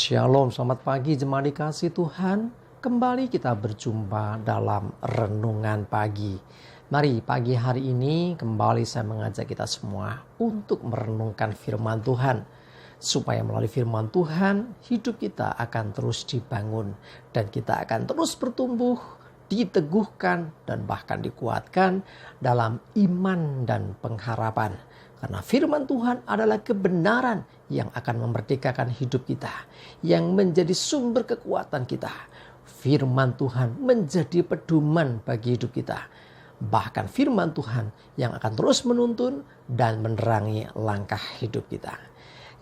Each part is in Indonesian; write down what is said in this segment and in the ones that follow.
Shalom, selamat pagi jemaat dikasih Tuhan. Kembali kita berjumpa dalam renungan pagi. Mari pagi hari ini kembali saya mengajak kita semua untuk merenungkan firman Tuhan. Supaya melalui firman Tuhan hidup kita akan terus dibangun. Dan kita akan terus bertumbuh, diteguhkan dan bahkan dikuatkan dalam iman dan pengharapan. Karena firman Tuhan adalah kebenaran yang akan memerdekakan hidup kita, yang menjadi sumber kekuatan kita. Firman Tuhan menjadi pedoman bagi hidup kita. Bahkan firman Tuhan yang akan terus menuntun dan menerangi langkah hidup kita.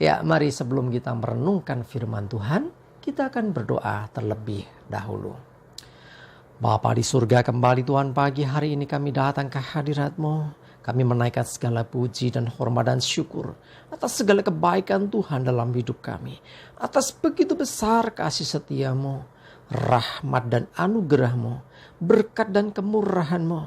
Ya, mari sebelum kita merenungkan firman Tuhan, kita akan berdoa terlebih dahulu. Bapa di surga, kembali Tuhan pagi hari ini kami datang ke hadirat-Mu. Kami menaikkan segala puji dan hormat dan syukur atas segala kebaikan Tuhan dalam hidup kami. Atas begitu besar kasih setia-Mu, rahmat dan anugerah-Mu, berkat dan kemurahan-Mu,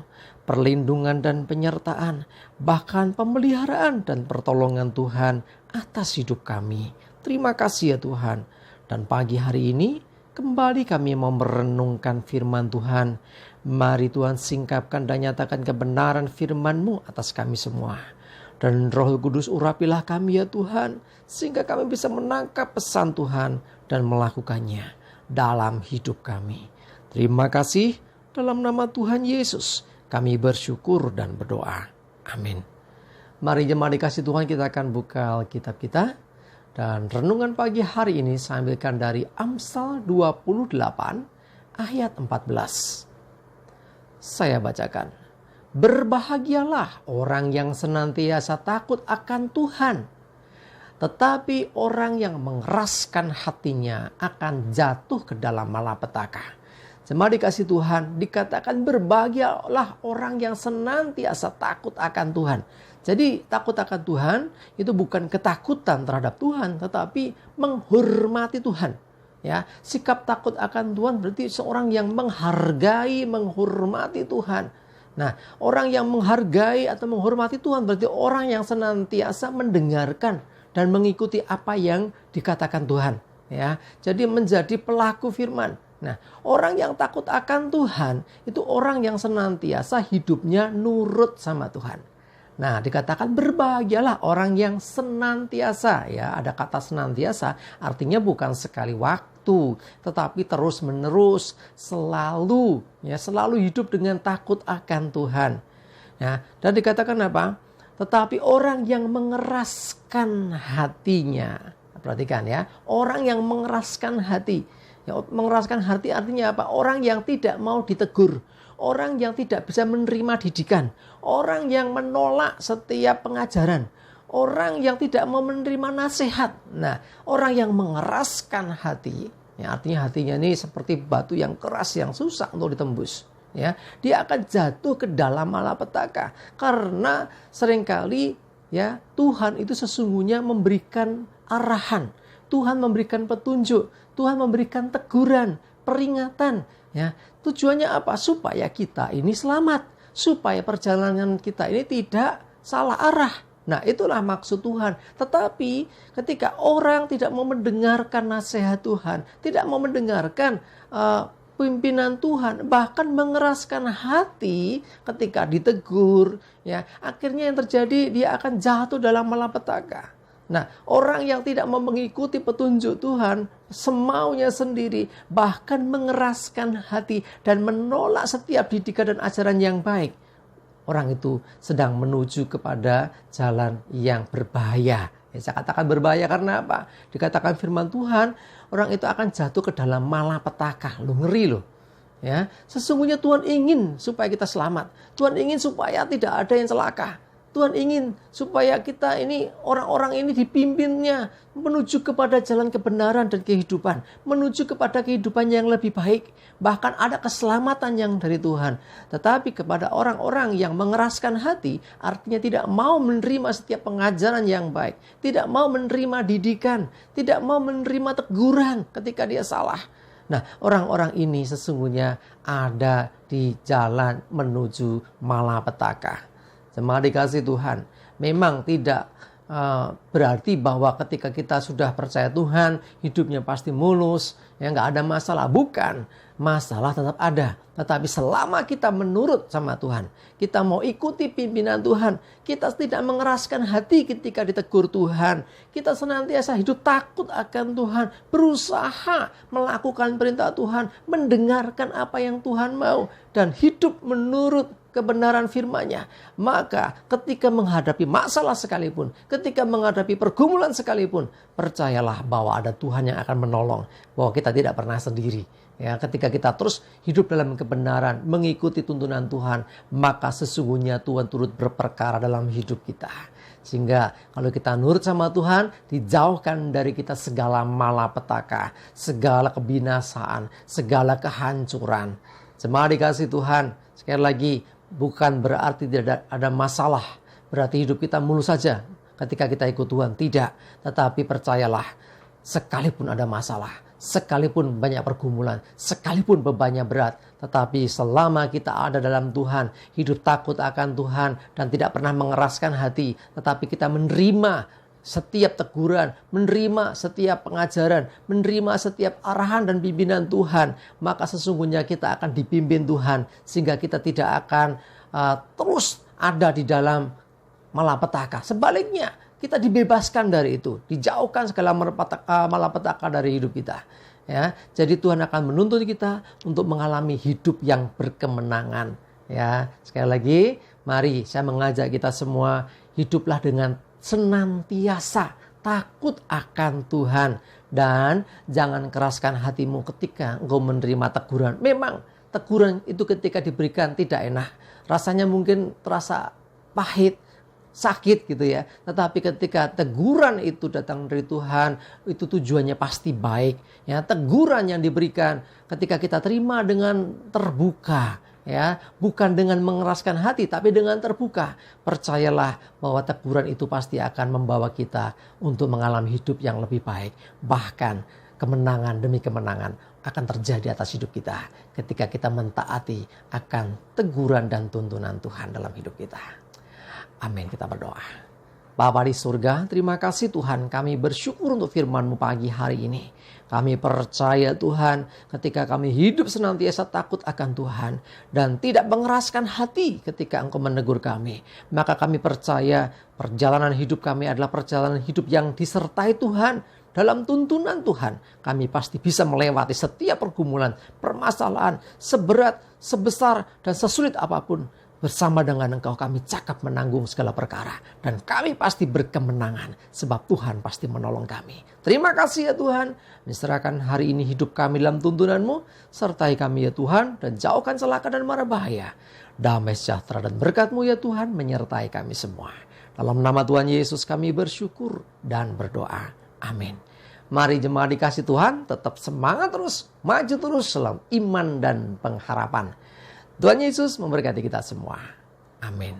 perlindungan dan penyertaan, bahkan pemeliharaan dan pertolongan Tuhan atas hidup kami. Terima kasih ya Tuhan. Dan pagi hari ini kembali kami mau merenungkan firman Tuhan. Mari Tuhan singkapkan dan nyatakan kebenaran firman-Mu atas kami semua. Dan Roh Kudus urapilah kami ya Tuhan. Sehingga kami bisa menangkap pesan Tuhan dan melakukannya dalam hidup kami. Terima kasih dalam nama Tuhan Yesus. Kami bersyukur dan berdoa. Amin. Mari jemaat dikasih Tuhan, kita akan buka Alkitab kita. Dan renungan pagi hari ini saya ambilkan dari Amsal 28 ayat 14. Saya bacakan. Berbahagialah orang yang senantiasa takut akan Tuhan. Tetapi orang yang mengeraskan hatinya akan jatuh ke dalam malapetaka. Jemaat dikasih Tuhan, dikatakan berbahagialah orang yang senantiasa takut akan Tuhan. Jadi takut akan Tuhan itu bukan ketakutan terhadap Tuhan, tetapi menghormati Tuhan. Ya, sikap takut akan Tuhan berarti seorang yang menghargai, menghormati Tuhan. Nah, orang yang menghargai atau menghormati Tuhan berarti orang yang senantiasa mendengarkan dan mengikuti apa yang dikatakan Tuhan. Ya, jadi menjadi pelaku firman. Nah, orang yang takut akan Tuhan itu orang yang senantiasa hidupnya nurut sama Tuhan. Nah, dikatakan berbahagialah orang yang senantiasa, ya, ada kata senantiasa, artinya bukan sekali waktu, tetapi terus menerus, selalu, ya, selalu hidup dengan takut akan Tuhan. Ya, dan dikatakan apa? Tetapi orang yang mengeraskan hatinya, perhatikan ya, orang yang mengeraskan hati. Ya, mengeraskan hati artinya apa? Orang yang tidak mau ditegur. Orang yang tidak bisa menerima didikan. Orang yang menolak setiap pengajaran. Orang yang tidak mau menerima nasihat. Nah, orang yang mengeraskan hati, ya, artinya hatinya ini seperti batu yang keras yang susah untuk ditembus. Ya, dia akan jatuh ke dalam malapetaka. Karena seringkali ya Tuhan itu sesungguhnya memberikan arahan. Tuhan memberikan petunjuk. Tuhan memberikan teguran, peringatan. Ya, tujuannya apa? Supaya kita ini selamat. Supaya perjalanan kita ini tidak salah arah. Nah, itulah maksud Tuhan. Tetapi ketika orang tidak mau mendengarkan nasihat Tuhan, tidak mau mendengarkan pimpinan Tuhan, bahkan mengeraskan hati ketika ditegur, ya, akhirnya yang terjadi dia akan jatuh dalam malapetaka. Nah, orang yang tidak mau mengikuti petunjuk Tuhan, semaunya sendiri, bahkan mengeraskan hati dan menolak setiap didikan dan ajaran yang baik. Orang itu sedang menuju kepada jalan yang berbahaya. Ya, saya katakan berbahaya karena apa? Dikatakan firman Tuhan, orang itu akan jatuh ke dalam malapetaka. Ngeri loh. Ya, sesungguhnya Tuhan ingin supaya kita selamat. Tuhan ingin supaya tidak ada yang celaka. Tuhan ingin supaya kita ini, orang-orang ini dipimpinnya menuju kepada jalan kebenaran dan kehidupan. Menuju kepada kehidupan yang lebih baik. Bahkan ada keselamatan yang dari Tuhan. Tetapi kepada orang-orang yang mengeraskan hati, artinya tidak mau menerima setiap pengajaran yang baik. Tidak mau menerima didikan. Tidak mau menerima teguran ketika dia salah. Nah, orang-orang ini sesungguhnya ada di jalan menuju malapetaka. Jemaat dikasih Tuhan, memang tidak berarti bahwa ketika kita sudah percaya Tuhan, hidupnya pasti mulus, ya nggak ada masalah. Bukan, masalah tetap ada. Tetapi selama kita menurut sama Tuhan, kita mau ikuti pimpinan Tuhan, kita tidak mengeraskan hati ketika ditegur Tuhan, kita senantiasa hidup takut akan Tuhan, berusaha melakukan perintah Tuhan, mendengarkan apa yang Tuhan mau, dan hidup menurut kebenaran firman-Nya. Maka ketika menghadapi masalah sekalipun, ketika menghadapi pergumulan sekalipun, percayalah bahwa ada Tuhan yang akan menolong, bahwa kita tidak pernah sendiri. Ya, ketika kita terus hidup dalam kebenaran, mengikuti tuntunan Tuhan, maka sesungguhnya Tuhan turut berperkara dalam hidup kita. Sehingga kalau kita nurut sama Tuhan, dijauhkan dari kita segala malapetaka, segala kebinasaan, segala kehancuran. Jemaat dikasih Tuhan, sekali lagi, bukan berarti tidak ada masalah, berarti hidup kita mulus saja ketika kita ikut Tuhan. Tidak, tetapi percayalah, sekalipun ada masalah, sekalipun banyak pergumulan, sekalipun bebannya berat, tetapi selama kita ada dalam Tuhan, hidup takut akan Tuhan dan tidak pernah mengeraskan hati, tetapi kita menerima setiap teguran, menerima setiap pengajaran, menerima setiap arahan dan pimpinan Tuhan, maka sesungguhnya kita akan dipimpin Tuhan, sehingga kita tidak akan terus ada di dalam malapetaka. Sebaliknya, kita dibebaskan dari itu, dijauhkan segala malapetaka dari hidup kita. Ya, jadi Tuhan akan menuntut kita untuk mengalami hidup yang berkemenangan. Ya, sekali lagi, mari saya mengajak kita semua, hiduplah dengan senantiasa takut akan Tuhan, dan jangan keraskan hatimu ketika engkau menerima teguran. Memang teguran itu ketika diberikan tidak enak, rasanya mungkin terasa pahit, sakit gitu ya. Tetapi ketika teguran itu datang dari Tuhan, itu tujuannya pasti baik. Ya, teguran yang diberikan ketika kita terima dengan terbuka, ya, bukan dengan mengeraskan hati, tapi dengan terbuka. Percayalah bahwa teguran itu pasti akan membawa kita untuk mengalami hidup yang lebih baik. Bahkan kemenangan demi kemenangan akan terjadi atas hidup kita ketika kita mentaati akan teguran dan tuntunan Tuhan dalam hidup kita. Amin, kita berdoa. Bapa di surga, terima kasih Tuhan, kami bersyukur untuk firman-Mu pagi hari ini. Kami percaya Tuhan, ketika kami hidup senantiasa takut akan Tuhan dan tidak mengeraskan hati ketika Engkau menegur kami, maka kami percaya perjalanan hidup kami adalah perjalanan hidup yang disertai Tuhan. Dalam tuntunan Tuhan, kami pasti bisa melewati setiap pergumulan, permasalahan, seberat, sebesar, dan sesulit apapun. Bersama dengan Engkau kami cakap menanggung segala perkara. Dan kami pasti berkemenangan, sebab Tuhan pasti menolong kami. Terima kasih ya Tuhan. Diserahkan hari ini hidup kami dalam tuntunan-Mu. Sertai kami ya Tuhan, dan jauhkan celaka dan mara bahaya. Damai sejahtera dan berkat-Mu ya Tuhan menyertai kami semua. Dalam nama Tuhan Yesus kami bersyukur dan berdoa. Amin. Mari jemaat dikasih Tuhan, tetap semangat terus, maju terus dalam iman dan pengharapan. Tuhan Yesus memberkati kita semua. Amin.